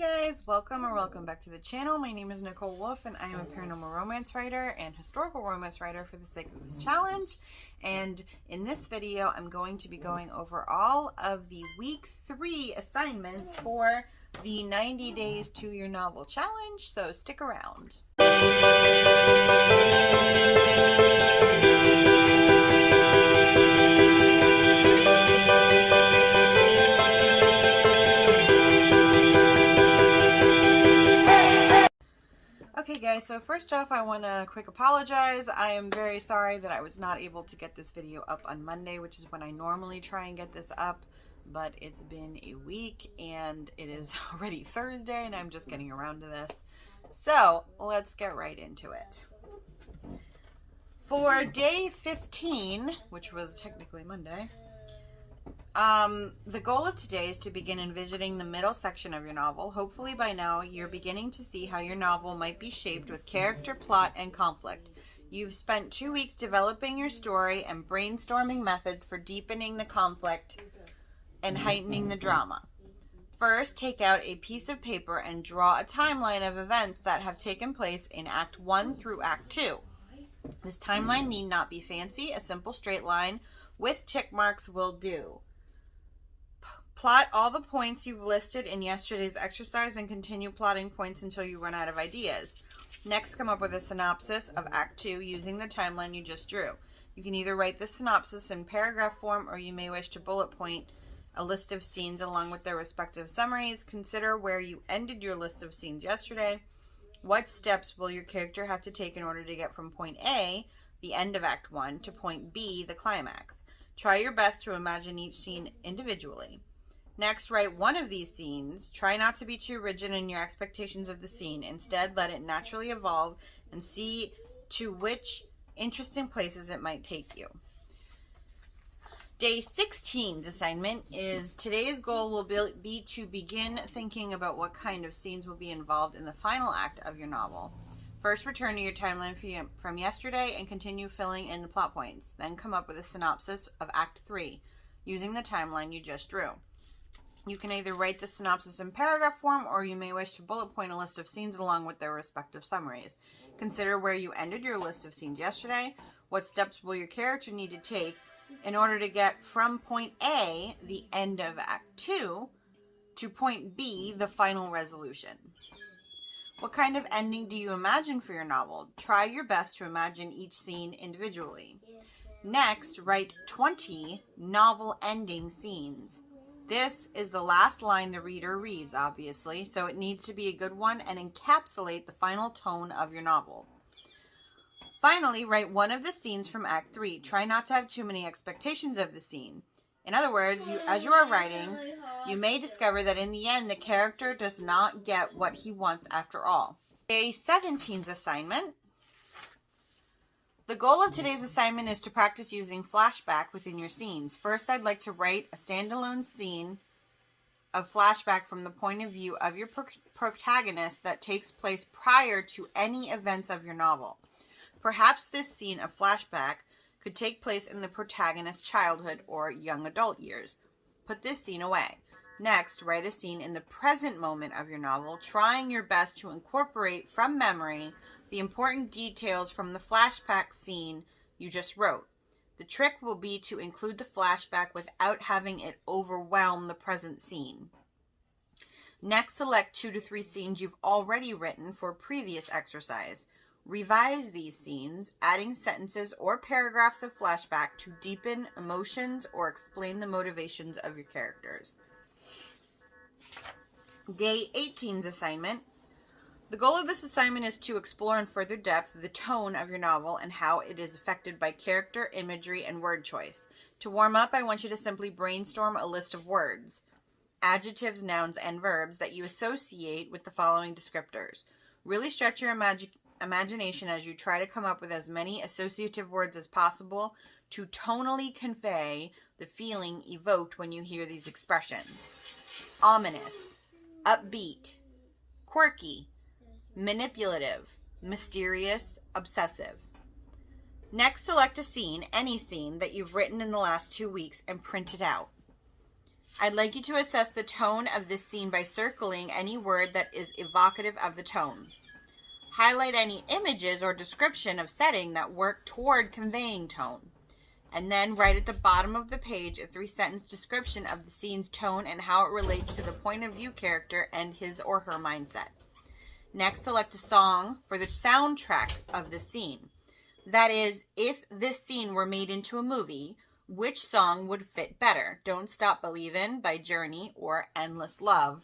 guys, welcome back to the channel. My name is Nicole Wolf and I am a paranormal romance writer and historical romance writer for the sake of this challenge. And in this video, I'm going to be going over all of the week 3 assignments for the 90 days to your novel challenge, so stick around. Okay guys, so first off I want to quick apologize. I am very sorry that I was not able to get this video up on Monday, which is when I normally try and get this up, but it's been a week and it is already Thursday and I'm just getting around to this. So let's get right into it. For day 15, which was technically Monday, the goal of today is to begin envisioning the middle section of your novel. Hopefully by now you're beginning to see how your novel might be shaped with character, plot, and conflict. You've spent 2 weeks developing your story and brainstorming methods for deepening the conflict and heightening the drama. First, take out a piece of paper and draw a timeline of events that have taken place in Act 1 through Act 2. This timeline need not be fancy. A simple straight line with tick marks will do. Plot all the points you've listed in yesterday's exercise and continue plotting points until you run out of ideas. Next, come up with a synopsis of Act 2 using the timeline you just drew. You can either write the synopsis in paragraph form or you may wish to bullet point a list of scenes along with their respective summaries. Consider where you ended your list of scenes yesterday. What steps will your character have to take in order to get from point A, the end of Act 1, to point B, the climax? Try your best to imagine each scene individually. Next, write one of these scenes. Try not to be too rigid in your expectations of the scene. Instead, let it naturally evolve and see to which interesting places it might take you. Day 16's assignment is today's goal will be to begin thinking about what kind of scenes will be involved in the final act of your novel. First, return to your timeline from yesterday and continue filling in the plot points. Then come up with a synopsis of Act 3 using the timeline you just drew. You can either write the synopsis in paragraph form or you may wish to bullet point a list of scenes along with their respective summaries. Consider where you ended your list of scenes yesterday. What steps will your character need to take in order to get from point A, the end of Act 2, to point B, the final resolution? What kind of ending do you imagine for your novel? Try your best to imagine each scene individually. Next, write 20 novel ending scenes. This is the last line the reader reads, obviously, so it needs to be a good one and encapsulate the final tone of your novel. Finally, write one of the scenes from Act 3. Try not to have too many expectations of the scene. In other words, as you are writing, you may discover that in the end, the character does not get what he wants after all. Day 17's assignment. The goal of today's assignment is to practice using flashback within your scenes. First, I'd like to write a standalone scene of flashback from the point of view of your protagonist that takes place prior to any events of your novel. Perhaps this scene of flashback could take place in the protagonist's childhood or young adult years. Put this scene away. Next, write a scene in the present moment of your novel, trying your best to incorporate from memory the important details from the flashback scene you just wrote. The trick will be to include the flashback without having it overwhelm the present scene. Next, select 2 to 3 scenes you've already written for a previous exercise. Revise these scenes, adding sentences or paragraphs of flashback to deepen emotions or explain the motivations of your characters. Day 18's assignment. The goal of this assignment is to explore in further depth the tone of your novel and how it is affected by character, imagery, and word choice. To warm up, I want you to simply brainstorm a list of words, adjectives, nouns, and verbs that you associate with the following descriptors. Really stretch your imagination as you try to come up with as many associative words as possible to tonally convey the feeling evoked when you hear these expressions. Ominous, upbeat, quirky, manipulative, mysterious, obsessive. Next, select a scene, any scene, that you've written in the last 2 weeks and print it out. I'd like you to assess the tone of this scene by circling any word that is evocative of the tone. Highlight any images or description of setting that work toward conveying tone. And then write at the bottom of the page a 3-sentence description of the scene's tone and how it relates to the point of view character and his or her mindset. Next, select a song for the soundtrack of the scene. That is, if this scene were made into a movie, which song would fit better? Don't Stop Believin' by Journey or Endless Love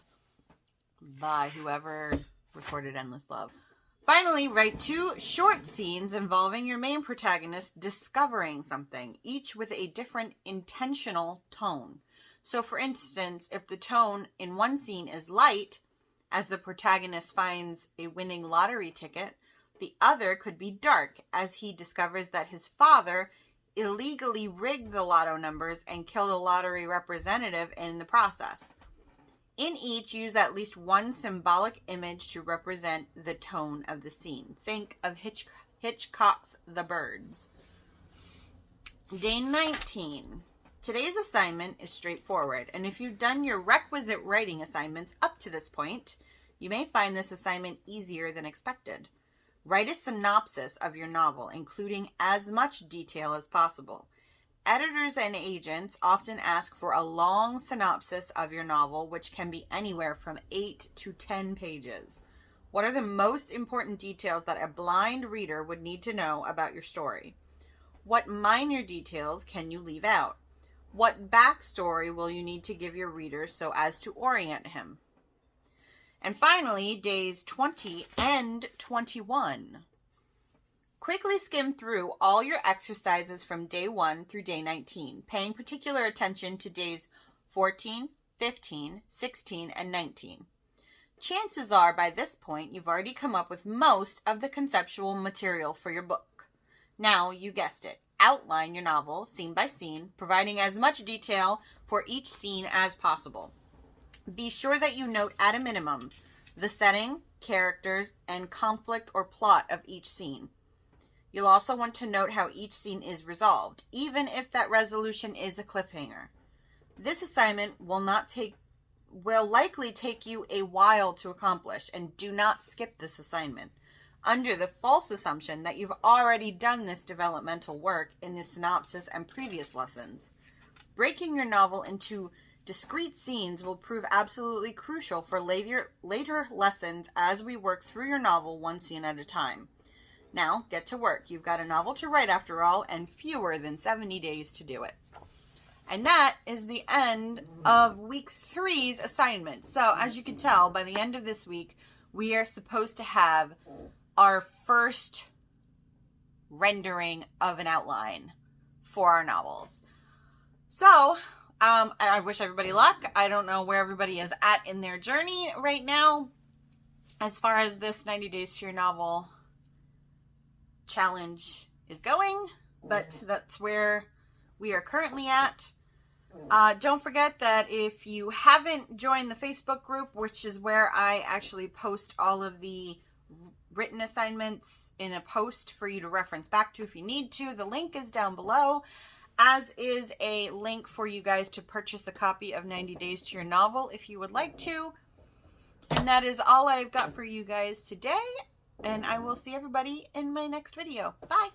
by whoever recorded Endless Love. Finally, write 2 short scenes involving your main protagonist discovering something, each with a different intentional tone. So for instance, if the tone in one scene is light, as the protagonist finds a winning lottery ticket, the other could be dark, as he discovers that his father illegally rigged the lotto numbers and killed a lottery representative in the process. In each, use at least one symbolic image to represent the tone of the scene. Think of Hitchcock's The Birds. Day 19. Today's assignment is straightforward, and if you've done your requisite writing assignments up to this point, you may find this assignment easier than expected. Write a synopsis of your novel, including as much detail as possible. Editors and agents often ask for a long synopsis of your novel, which can be anywhere from 8 to 10 pages. What are the most important details that a blind reader would need to know about your story? What minor details can you leave out? What backstory will you need to give your reader so as to orient him? And finally, days 20 and 21. Quickly skim through all your exercises from day 1 through day 19, paying particular attention to days 14, 15, 16, and 19. Chances are by this point you've already come up with most of the conceptual material for your book. Now, you guessed it, outline your novel scene by scene, providing as much detail for each scene as possible. Be sure that you note at a minimum the setting, characters, and conflict or plot of each scene. You'll also want to note how each scene is resolved, even if that resolution is a cliffhanger. This assignment will likely take you a while to accomplish, and do not skip this assignment, under the false assumption that you've already done this developmental work in the synopsis and previous lessons. Breaking your novel into discrete scenes will prove absolutely crucial for later lessons as we work through your novel one scene at a time. Now, get to work. You've got a novel to write after all, and fewer than 70 days to do it. And that is the end of week 3's assignment. So, as you can tell, by the end of this week, we are supposed to have our first rendering of an outline for our novels. So, I wish everybody luck. I don't know where everybody is at in their journey right now as far as this 90 Days to Your Novel challenge is going, but that's where we are currently at. Don't forget that if you haven't joined the Facebook group, which is where I actually post all of the written assignments in a post for you to reference back to if you need to, the link is down below, as is a link for you guys to purchase a copy of 90 Days to Your Novel if you would like to. And that is all I've got for you guys today, and I will see everybody in my next video. Bye!